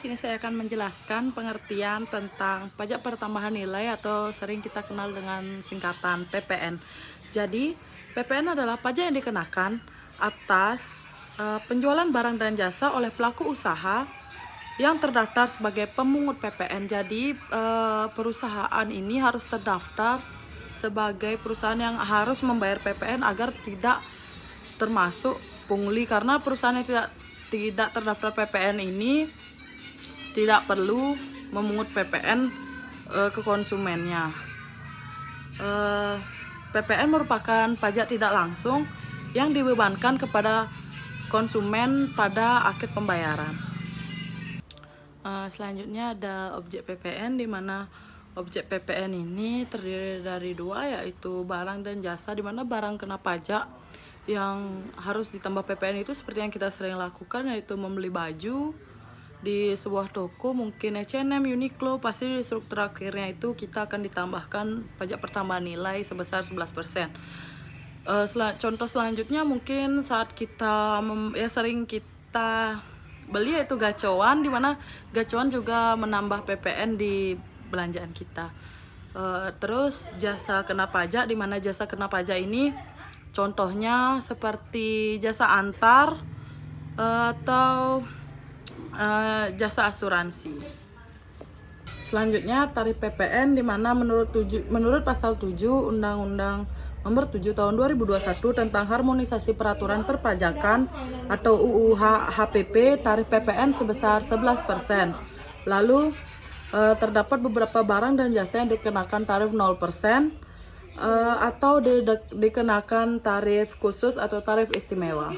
sini saya akan menjelaskan pengertian tentang pajak pertambahan nilai atau sering kita kenal dengan singkatan PPN. Jadi, PPN adalah pajak yang dikenakan atas penjualan barang dan jasa oleh pelaku usaha yang terdaftar sebagai pemungut PPN. Jadi, perusahaan ini harus terdaftar sebagai perusahaan yang harus membayar PPN agar tidak termasuk pungli, karena perusahaan yang tidak terdaftar PPN ini tidak perlu memungut PPN ke konsumennya. PPN merupakan pajak tidak langsung yang dibebankan kepada konsumen pada akhir pembayaran. Selanjutnya ada objek PPN, di mana objek PPN ini terdiri dari dua, yaitu barang dan jasa, di mana barang kena pajak yang harus ditambah PPN itu seperti yang kita sering lakukan, yaitu membeli baju di sebuah toko, mungkin H&M, Uniqlo, pasti di struktur akhirnya itu kita akan ditambahkan pajak pertambahan nilai sebesar 11%. Contoh selanjutnya mungkin saat kita sering kita beli, yaitu gacoan, dimana gacoan juga menambah PPN di belanjaan kita. Terus jasa kena pajak, dimana jasa kena pajak ini contohnya seperti jasa antar atau jasa asuransi. Selanjutnya tarif PPN, di mana menurut pasal 7 Undang-Undang Nomor 7 Tahun 2021 tentang Harmonisasi Peraturan Perpajakan atau UU HPP, tarif PPN sebesar 11%. Lalu terdapat beberapa barang dan jasa yang dikenakan tarif 0% atau dikenakan tarif khusus atau tarif istimewa.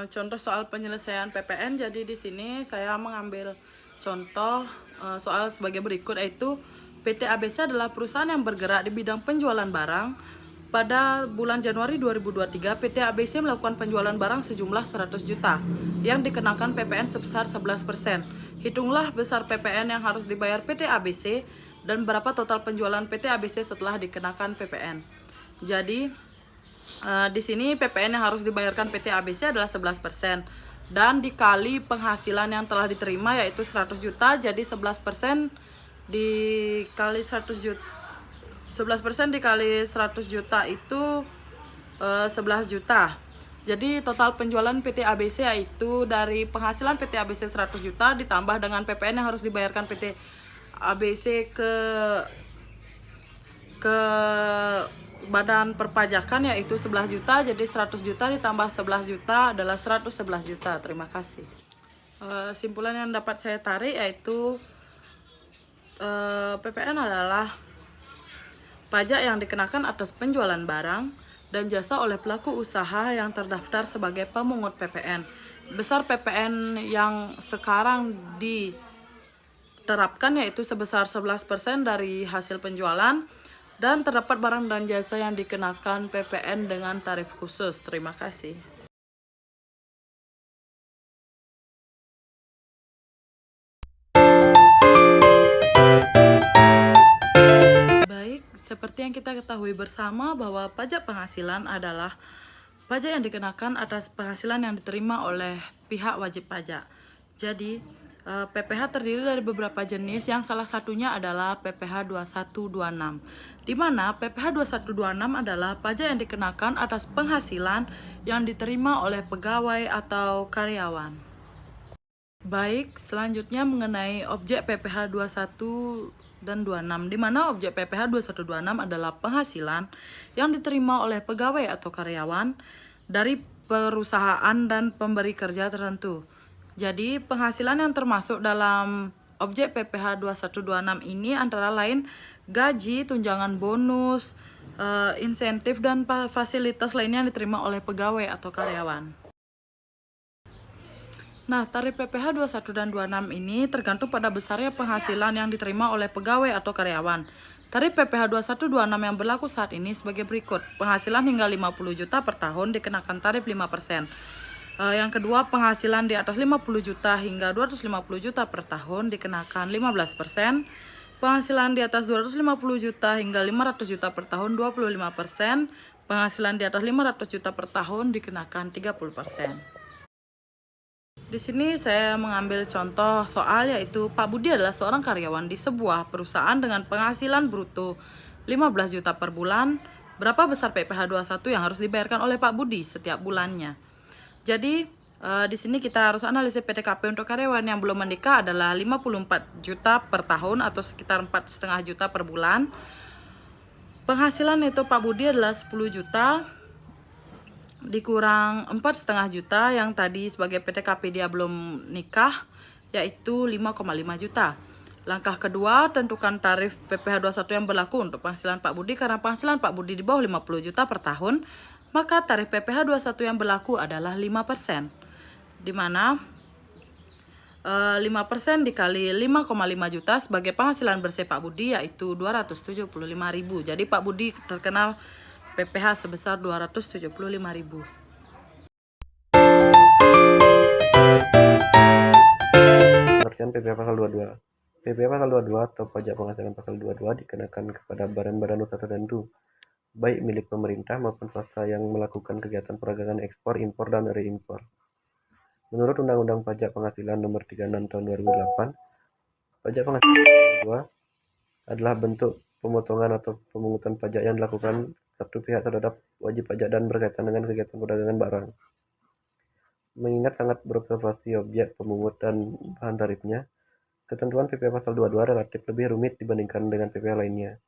Contoh soal penyelesaian PPN. Jadi di sini saya mengambil contoh soal sebagai berikut, yaitu PT ABC adalah perusahaan yang bergerak di bidang penjualan barang. Pada bulan Januari 2023, PT ABC melakukan penjualan barang sejumlah 100 juta yang dikenakan PPN sebesar 11%. Hitunglah besar PPN yang harus dibayar PT ABC dan berapa total penjualan PT ABC setelah dikenakan PPN. Jadi di sini PPN yang harus dibayarkan PT ABC adalah 11% dan dikali penghasilan yang telah diterima, yaitu 100 juta. Jadi 11% dikali 100 juta, 11% dikali 100 juta itu 11 juta. Jadi total penjualan PT ABC yaitu dari penghasilan PT ABC 100 juta ditambah dengan PPN yang harus dibayarkan PT ABC ke Badan Perpajakan, yaitu 11 juta. Jadi 100 juta ditambah 11 juta adalah 111 juta. Terima kasih. Simpulan yang dapat saya tarik yaitu PPN adalah pajak yang dikenakan atas penjualan barang dan jasa oleh pelaku usaha yang terdaftar sebagai pemungut PPN. Besar PPN yang sekarang diterapkan yaitu sebesar 11% dari hasil penjualan, dan terdapat barang dan jasa yang dikenakan PPN dengan tarif khusus. Terima kasih. Baik, seperti yang kita ketahui bersama bahwa pajak penghasilan adalah pajak yang dikenakan atas penghasilan yang diterima oleh pihak wajib pajak. Jadi, PPH terdiri dari beberapa jenis, yang salah satunya adalah PPH 2126. Di mana PPH 2126 adalah pajak yang dikenakan atas penghasilan yang diterima oleh pegawai atau karyawan. Baik, selanjutnya mengenai objek PPH 21 dan 26, di mana objek PPH 2126 adalah penghasilan yang diterima oleh pegawai atau karyawan dari perusahaan dan pemberi kerja tertentu. Jadi penghasilan yang termasuk dalam objek PPH 2126 ini antara lain gaji, tunjangan bonus, insentif, dan fasilitas lainnya yang diterima oleh pegawai atau karyawan. Nah, tarif PPH 21 dan 26 ini tergantung pada besarnya penghasilan yang diterima oleh pegawai atau karyawan. Tarif PPH 2126 yang berlaku saat ini sebagai berikut. Penghasilan hingga 50 juta per tahun dikenakan tarif 5%. Yang kedua, penghasilan di atas 50 juta hingga 250 juta per tahun dikenakan 15%. Penghasilan di atas 250 juta hingga 500 juta per tahun 25%. Penghasilan di atas 500 juta per tahun dikenakan 30%. Di sini saya mengambil contoh soal yaitu Pak Budi adalah seorang karyawan di sebuah perusahaan dengan penghasilan bruto 15 juta per bulan. Berapa besar PPh 21 yang harus dibayarkan oleh Pak Budi setiap bulannya? Jadi di sini kita harus analisis PTKP untuk karyawan yang belum menikah adalah 54 juta per tahun atau sekitar 4,5 juta per bulan. Penghasilan neto Pak Budi adalah 10 juta dikurang 4,5 juta yang tadi sebagai PTKP dia belum nikah, yaitu 5,5 juta. Langkah kedua, tentukan tarif PPh 21 yang berlaku untuk penghasilan Pak Budi. Karena penghasilan Pak Budi di bawah 50 juta per tahun, maka tarif PPh 21 yang berlaku adalah 5%. Di mana 5% dikali 5,5 juta sebagai penghasilan bersih Pak Budi yaitu 275.000. Jadi Pak Budi terkenal PPh sebesar 275.000. Pengertian PPh pasal 22. PPh pasal 22 atau pajak penghasilan pasal 22 dikenakan kepada badan-badan usaha tertentu, baik milik pemerintah maupun swasta yang melakukan kegiatan perdagangan ekspor, impor, dan reimpor. Menurut Undang-Undang Pajak Penghasilan Nomor 36 Tahun 2008, pajak penghasilan pasal 22 adalah bentuk pemotongan atau pemungutan pajak yang dilakukan satu pihak terhadap wajib pajak dan berkaitan dengan kegiatan perdagangan barang. Mengingat sangat bervariasi objek pemungut dan bahan tarifnya, ketentuan PPh pasal 22 relatif lebih rumit dibandingkan dengan PPh lainnya,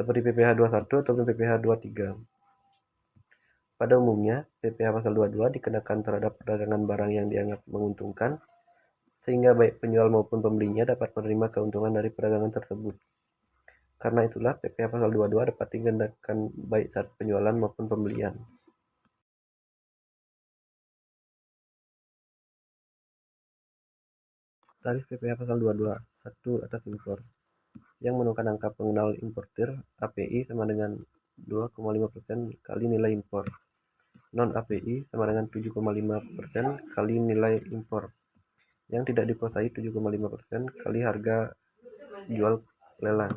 seperti PPh 21 atau PPh 23. Pada umumnya, PPh pasal 22 dikenakan terhadap perdagangan barang yang dianggap menguntungkan, sehingga baik penjual maupun pembelinya dapat menerima keuntungan dari perdagangan tersebut. Karena itulah, PPh pasal 22 dapat dikenakan baik saat penjualan maupun pembelian. Tarif PPh pasal 22. 1. Atas impor. Yang menemukan angka pengenal importir API sama dengan 2,5% kali nilai impor. Non API sama dengan 7,5% kali nilai impor. Yang tidak dikuasai 7,5% kali harga jual lelang.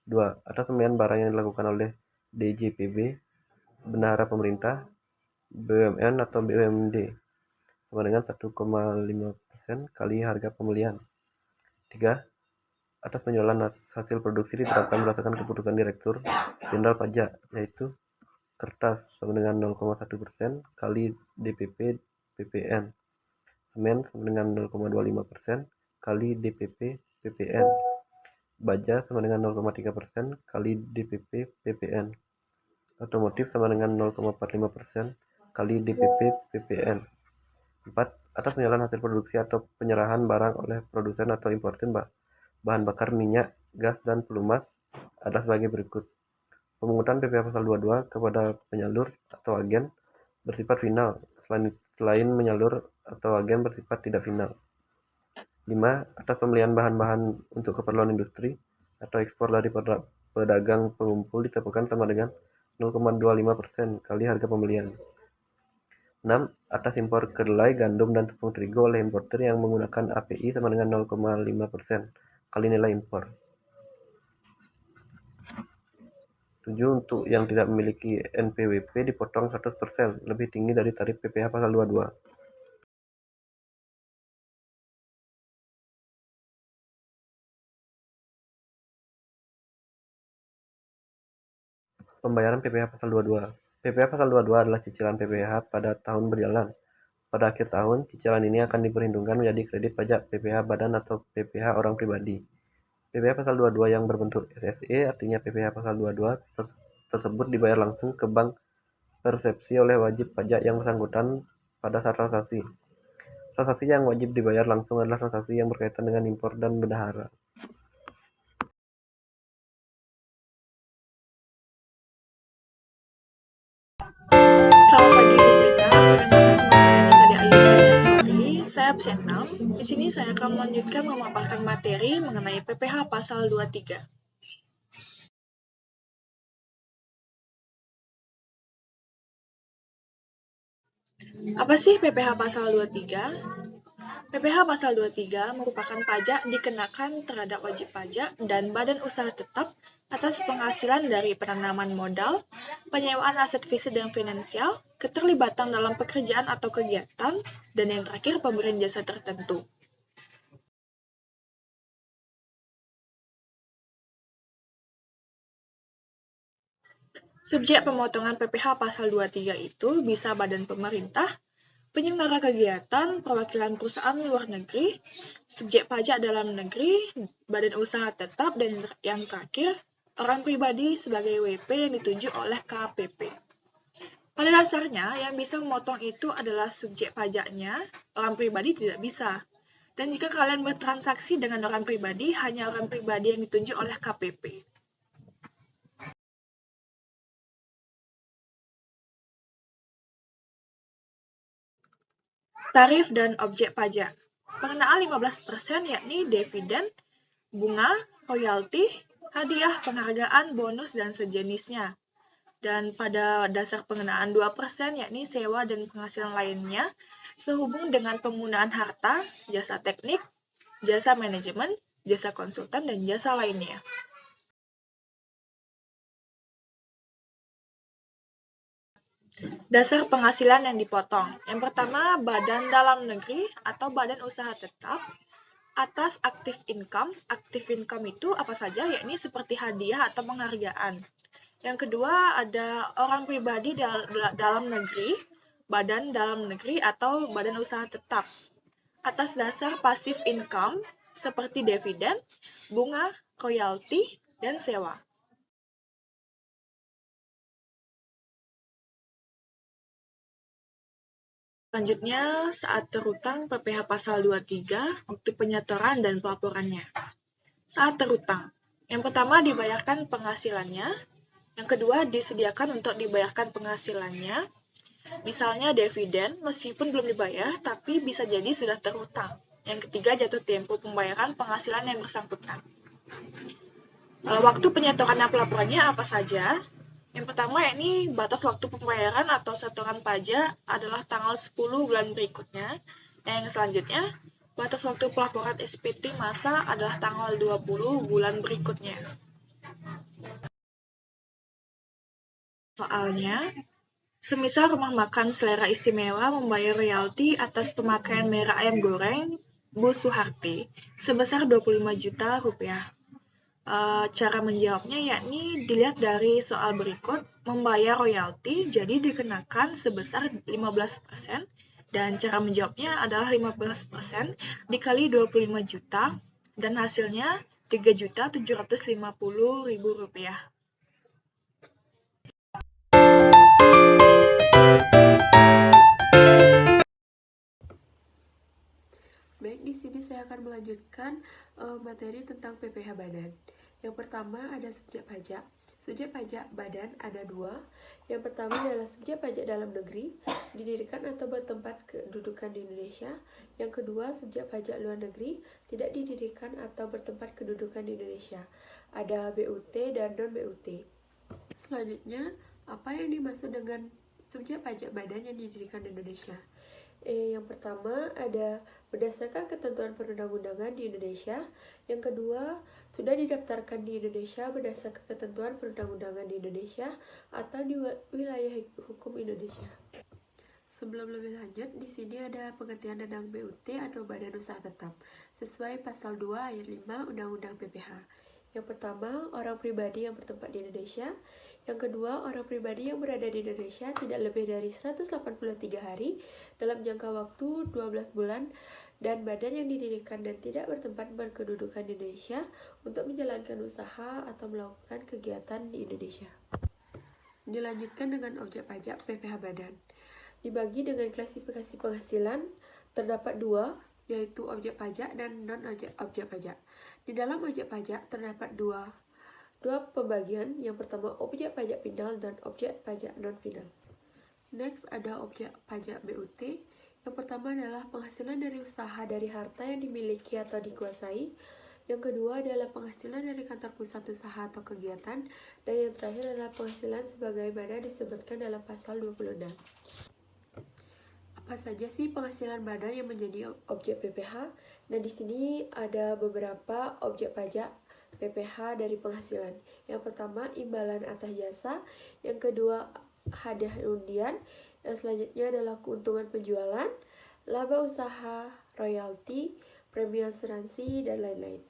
2. Atas pembelian barang yang dilakukan oleh DJPB, bendahara pemerintah, BUMN atau BUMD sama dengan 1,5% kali harga pembelian. 3. Atas penjualan hasil produksi diterapkan berdasarkan keputusan Direktur Jenderal Pajak, yaitu kertas sama dengan 0,1% kali DPP PPN, semen sama dengan 0,25% kali DPP PPN, baja sama dengan 0,3% kali DPP PPN, otomotif sama dengan 0,45% kali DPP PPN. 4. Atas penjualan hasil produksi atau penyerahan barang oleh produsen atau importir bahan bakar minyak, gas, dan pelumas adalah sebagai berikut. Pemungutan PPh pasal 22 kepada penyalur atau agen bersifat final, selain menyalur atau agen bersifat tidak final. 5. Atas pembelian bahan-bahan untuk keperluan industri atau ekspor dari pedagang pengumpul ditetapkan sama dengan 0,25% kali harga pembelian. 6. Atas impor kedelai, gandum, dan tepung terigu oleh importer yang menggunakan API sama dengan 0,5% kali nilai impor. 7. Untuk yang tidak memiliki NPWP dipotong 100% lebih tinggi dari tarif PPh pasal 22. Pembayaran PPh pasal 22. PPh pasal 22 adalah cicilan PPh pada tahun berjalan. Pada akhir tahun, cicilan ini akan diperhitungkan menjadi kredit pajak PPh badan atau PPh orang pribadi. PPh pasal 22 yang berbentuk SSE, artinya PPh pasal 22 tersebut dibayar langsung ke bank persepsi oleh wajib pajak yang bersangkutan pada saat transaksi. Transaksi yang wajib dibayar langsung adalah transaksi yang berkaitan dengan impor dan bendahara. Selamat pagi Bu Prita, perkenalkan nama saya Nita Ayu Priyaswari, saya absen 6. Di sini saya akan melanjutkan memaparkan materi mengenai PPh pasal 23. Apa sih PPh pasal 23? PPh pasal 23 merupakan pajak dikenakan terhadap wajib pajak dan badan usaha tetap atas penghasilan dari penanaman modal, penyewaan aset fisik dan finansial, keterlibatan dalam pekerjaan atau kegiatan, dan yang terakhir pemberian jasa tertentu. Subjek pemotongan PPh pasal 23 itu bisa badan pemerintah, penyelenggara kegiatan, perwakilan perusahaan luar negeri, subjek pajak dalam negeri, badan usaha tetap, dan yang terakhir, orang pribadi sebagai WP yang ditunjuk oleh KPP. Pada dasarnya, yang bisa memotong itu adalah subjek pajaknya, orang pribadi tidak bisa. Dan jika kalian bertransaksi dengan orang pribadi, hanya orang pribadi yang ditunjuk oleh KPP. Tarif dan objek pajak. Pengenaan 15% yakni dividen, bunga, royalti, hadiah, penghargaan, bonus, dan sejenisnya. Dan pada dasar pengenaan 2% yakni sewa dan penghasilan lainnya sehubung dengan penggunaan harta, jasa teknik, jasa manajemen, jasa konsultan, dan jasa lainnya. Dasar penghasilan yang dipotong. Yang pertama, badan dalam negeri atau badan usaha tetap atas active income. Active income itu apa saja? Yakni seperti hadiah atau penghargaan. Yang kedua, ada orang pribadi dalam negeri, badan dalam negeri atau badan usaha tetap atas dasar passive income seperti dividen, bunga, royalti, dan sewa. Selanjutnya, saat terutang PPh pasal 23, waktu penyetoran dan pelaporannya. Saat terutang, yang pertama dibayarkan penghasilannya, yang kedua disediakan untuk dibayarkan penghasilannya, misalnya dividen meskipun belum dibayar tapi bisa jadi sudah terutang. Yang ketiga jatuh tempo pembayaran penghasilan yang bersangkutan. Waktu penyetoran dan pelaporannya apa saja? Yang pertama yakni batas waktu pembayaran atau setoran pajak adalah tanggal 10 bulan berikutnya. Yang selanjutnya, batas waktu pelaporan SPT masa adalah tanggal 20 bulan berikutnya. Soalnya, semisal rumah makan Selera Istimewa membayar royalti atas pemakaian merek ayam goreng Bu Suharti sebesar 25 juta rupiah. Cara menjawabnya yakni dilihat dari soal berikut, membayar royalti jadi dikenakan sebesar 15% dan cara menjawabnya adalah 15% dikali 25 juta dan hasilnya 3.750.000 rupiah. Baik, di sini saya akan melanjutkan materi tentang PPh badan. Yang pertama ada subjek pajak. Subjek pajak badan ada dua. Yang pertama adalah subjek pajak dalam negeri, didirikan atau bertempat kedudukan di Indonesia. Yang kedua, subjek pajak luar negeri, tidak didirikan atau bertempat kedudukan di Indonesia. Ada BUT dan non-BUT. Selanjutnya, apa yang dimaksud dengan subjek pajak badan yang didirikan di Indonesia? Yang pertama ada berdasarkan ketentuan perundang-undangan di Indonesia. Yang kedua, sudah didaftarkan di Indonesia berdasarkan ketentuan perundang-undangan di Indonesia atau di wilayah hukum Indonesia. Sebelum lebih lanjut, di sini ada pengertian tentang BUT atau Badan Usaha Tetap sesuai pasal 2 ayat 5 Undang-Undang PPh. Yang pertama, orang pribadi yang bertempat di Indonesia. Yang kedua, orang pribadi yang berada di Indonesia tidak lebih dari 183 hari dalam jangka waktu 12 bulan dan badan yang didirikan dan tidak bertempat berkedudukan di Indonesia untuk menjalankan usaha atau melakukan kegiatan di Indonesia. Dilanjutkan dengan objek pajak PPh badan. Dibagi dengan klasifikasi penghasilan, terdapat dua, yaitu objek pajak dan non-objek pajak. Di dalam objek pajak terdapat dua pembagian, yang pertama objek pajak final dan objek pajak non-final. Next ada objek pajak BUT. Yang pertama adalah penghasilan dari usaha dari harta yang dimiliki atau dikuasai. Yang kedua adalah penghasilan dari kantor pusat usaha atau kegiatan. Dan yang terakhir adalah penghasilan sebagaimana disebutkan dalam pasal 26. Apa saja sih penghasilan badan yang menjadi objek PPh? Nah, di sini ada beberapa objek pajak PPh dari penghasilan. Yang pertama, imbalan atas jasa. Yang kedua, hadiah undian. Yang selanjutnya adalah keuntungan penjualan, laba usaha, royalti, premi asuransi, dan lain-lain.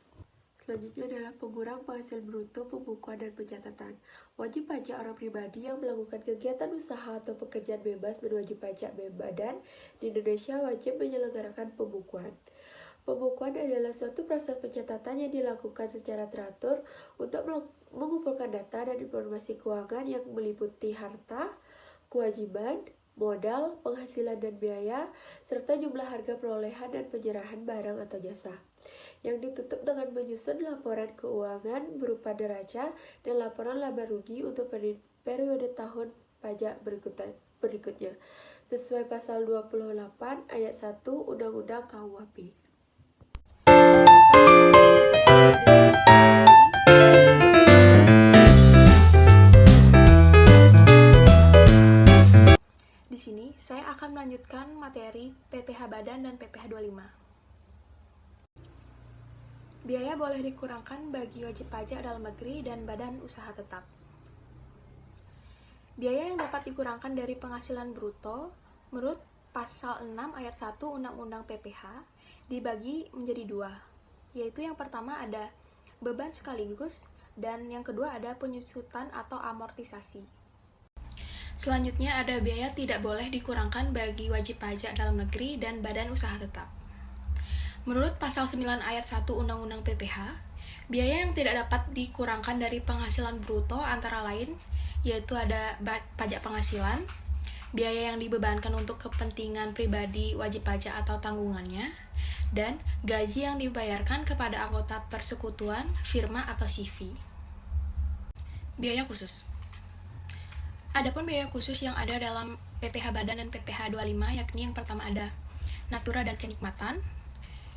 Selanjutnya adalah pengurang penghasilan bruto, pembukuan, dan pencatatan. Wajib pajak orang pribadi yang melakukan kegiatan usaha atau pekerjaan bebas dan wajib pajak badan di Indonesia wajib menyelenggarakan pembukuan. Pembukuan adalah suatu proses pencatatan yang dilakukan secara teratur untuk mengumpulkan data dan informasi keuangan yang meliputi harta, kewajiban, modal, penghasilan dan biaya, serta jumlah harga perolehan dan penyerahan barang atau jasa, yang ditutup dengan menyusun laporan keuangan berupa neraca dan laporan laba rugi untuk periode tahun pajak berikutnya, sesuai pasal 28 ayat 1 Undang-Undang KUHP. Di sini, saya akan melanjutkan materi PPh Badan dan PPh 25. Biaya boleh dikurangkan bagi wajib pajak dalam negeri dan badan usaha tetap. Biaya yang dapat dikurangkan dari penghasilan bruto menurut pasal 6 ayat 1 Undang-Undang PPh dibagi menjadi dua, yaitu yang pertama ada beban sekaligus dan yang kedua ada penyusutan atau amortisasi. Selanjutnya ada biaya tidak boleh dikurangkan bagi wajib pajak dalam negeri dan badan usaha tetap. Menurut pasal 9 ayat 1 Undang-Undang PPh, biaya yang tidak dapat dikurangkan dari penghasilan bruto antara lain yaitu ada pajak penghasilan, biaya yang dibebankan untuk kepentingan pribadi wajib pajak atau tanggungannya, dan gaji yang dibayarkan kepada anggota persekutuan, firma atau CV. Biaya khusus. Adapun biaya khusus yang ada dalam PPh Badan dan PPh 25, yakni yang pertama ada natura dan kenikmatan,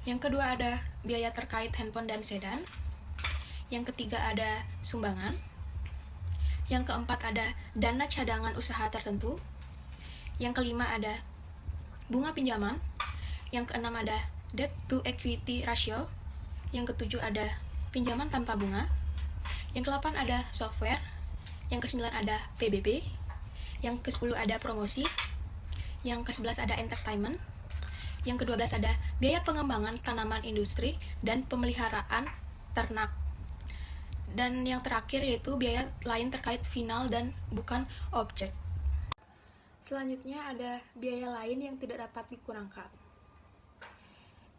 yang kedua ada biaya terkait handphone dan sedan, yang ketiga ada sumbangan, yang keempat ada dana cadangan usaha tertentu, yang kelima ada bunga pinjaman, yang keenam ada debt to equity ratio, yang ketujuh ada pinjaman tanpa bunga, yang ke-8 ada software, yang ke-9 ada PBB, yang ke-10 ada promosi, yang ke-11 ada entertainment, yang ke-12 ada biaya pengembangan tanaman industri dan pemeliharaan ternak, dan yang terakhir yaitu biaya lain terkait final dan bukan objek. Selanjutnya ada biaya lain yang tidak dapat dikurangkan.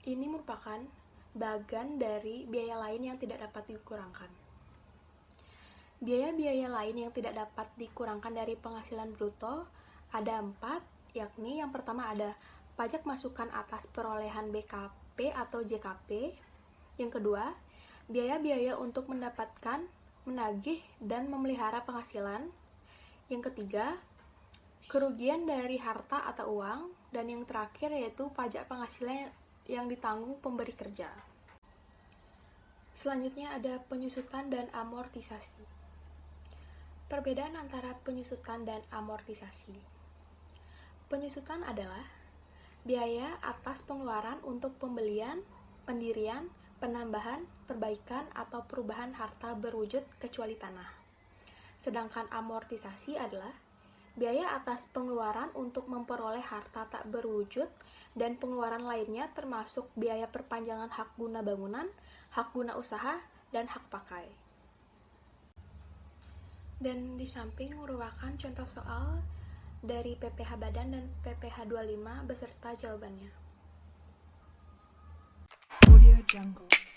Ini merupakan bagian dari biaya lain yang tidak dapat dikurangkan. Biaya-biaya lain yang tidak dapat dikurangkan dari penghasilan bruto ada 4, yakni yang pertama ada pajak masukan atas perolehan BKP atau JKP, yang kedua, biaya-biaya untuk mendapatkan, menagih, dan memelihara penghasilan, yang ketiga, kerugian dari harta atau uang, dan yang terakhir yaitu pajak penghasilan yang ditanggung pemberi kerja. Selanjutnya ada penyusutan dan amortisasi. Perbedaan antara penyusutan dan amortisasi. Penyusutan adalah biaya atas pengeluaran untuk pembelian, pendirian, penambahan, perbaikan, atau perubahan harta berwujud kecuali tanah. Sedangkan amortisasi adalah biaya atas pengeluaran untuk memperoleh harta tak berwujud dan pengeluaran lainnya termasuk biaya perpanjangan hak guna bangunan, hak guna usaha, dan hak pakai. Dan di samping merupakan contoh soal dari PPh Badan dan PPh 25 beserta jawabannya. Audio Jungle.